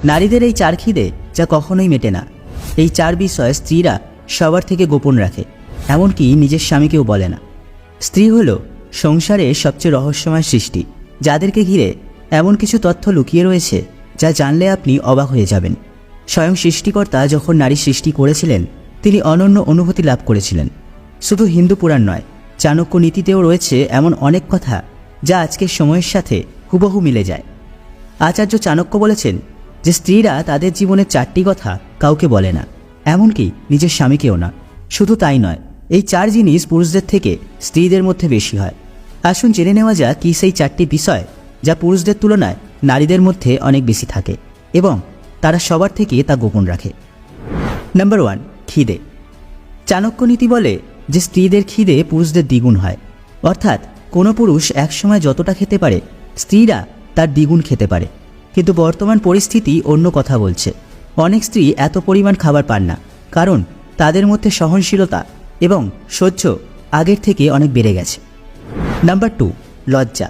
নারীদের এই চার খিদে যা কখনোই মেটে না। এই চার বিষয় স্ত্রীরা সবার থেকে গোপন রাখে, এমনকি নিজের স্বামীকেও বলে না। স্ত্রী হলো সংসারের সবচেয়ে রহস্যময় সৃষ্টি, যাদেরকে ঘিরে এমন কিছু তথ্য লুকিয়ে রয়েছে যা জানলে আপনি অবাক হয়ে যাবেন। স্বয়ং সৃষ্টিকর্তা যখন নারী সৃষ্টি করেছিলেন, তিনি অনন্য অনুভূতি লাভ করেছিলেন। শুধু হিন্দু পুরাণ নয়, চাণক্য নীতিতেও রয়েছে এমন অনেক কথা যা আজকের সময়ের সাথে হুবহু মিলে যায়। আচার্য চাণক্য বলেছেন যে স্ত্রীরা তাদের জীবনের চারটি কথা কাউকে বলে না, এমনকি নিজের স্বামীকেও না। শুধু তাই নয়, এই চার জিনিস পুরুষদের থেকে স্ত্রীদের মধ্যে বেশি হয়। আসুন জেনে নেওয়া যাক কী সেই চারটি বিষয় যা পুরুষদের তুলনায় নারীদের মধ্যে অনেক বেশি থাকে এবং তারা সবার থেকে তা গোপন রাখে। নাম্বার 1, খিদে। চাণক্য নীতি বলে যে স্ত্রীদের খিদে পুরুষদের দ্বিগুণ হয়, অর্থাৎ কোনো পুরুষ একসময় যতটা খেতে পারে স্ত্রীরা তার দ্বিগুণ খেতে পারে। কিন্তু বর্তমান পরিস্থিতি অন্য কথা বলছে। অনেক স্ত্রী এত পরিমাণ খাবার পান না, কারণ তাদের মধ্যে সহনশীলতা এবং সহ্য আগের থেকে অনেক বেড়ে গেছে। নাম্বার 2, লজ্জা।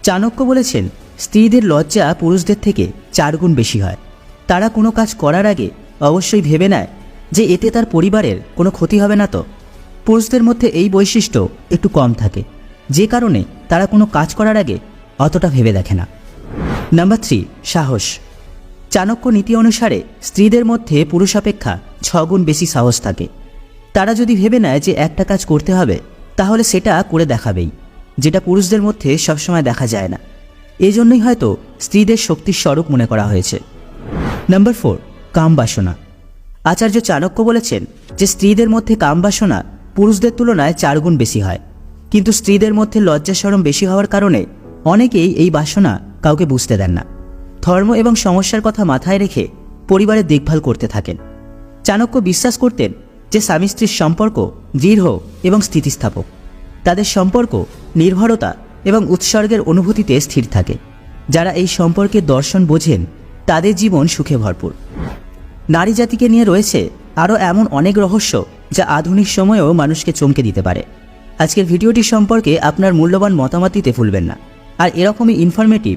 চাণক্য বলেছেন স্ত্রীদের লজ্জা পুরুষদের থেকে 4 গুণ বেশি হয়। তারা কোনো কাজ করার আগে অবশ্যই ভেবে নেয় যে এতে তার পরিবারের কোনো ক্ষতি হবে না তো। পুরুষদের মধ্যে এই বৈশিষ্ট্য একটু কম থাকে, যে কারণে তারা কোনো কাজ করার আগে অতটা ভেবে দেখে না। নাম্বার 3, সাহস। চাণক্য নীতি অনুসারে স্ত্রীদের মধ্যে পুরুষ অপেক্ষা 6 গুণ বেশি সাহস থাকে। তারা যদি ভেবে নেয় যে একটা কাজ করতে হবে, তাহলে সেটা করে দেখাবেই, যেটা পুরুষদের মধ্যে সবসময় দেখা যায় না। এজন্যই হয়তো স্ত্রীদের শক্তির স্বরূপ মনে করা হয়েছে। নাম্বার 4, কামবাসনা। আচার্য চাণক্য বলেছেন যে স্ত্রীদের মধ্যে কামবাসনা পুরুষদের তুলনায় 4 গুণ বেশি হয়। কিন্তু স্ত্রীদের মধ্যে লজ্জা শরম বেশি হওয়ার কারণে অনেকেই এই বাসনা কাউকে বুঝতে দেন না। ধর্ম এবং সমস্যার কথা মাথায় রেখে পরিবারের দেখভাল করতে থাকেন। চাণক্য বিশ্বাস করতেন যে স্বামী স্ত্রীর সম্পর্ক দৃঢ় এবং স্থিতিস্থাপক। তাদের সম্পর্ক নির্ভরতা এবং উৎসর্গের অনুভূতিতে স্থির থাকে। যারা এই সম্পর্কের দর্শন বোঝেন তাদের জীবন সুখে ভরপুর। নারী জাতিকে নিয়ে রয়েছে আরও এমন অনেক রহস্য যা আধুনিক সময়েও মানুষকে চমকে দিতে পারে। আজকের ভিডিওটি সম্পর্কে আপনার মূল্যবান মতামত দিতে ভুলবেন না। আর এরকমই ইনফরমেটিভ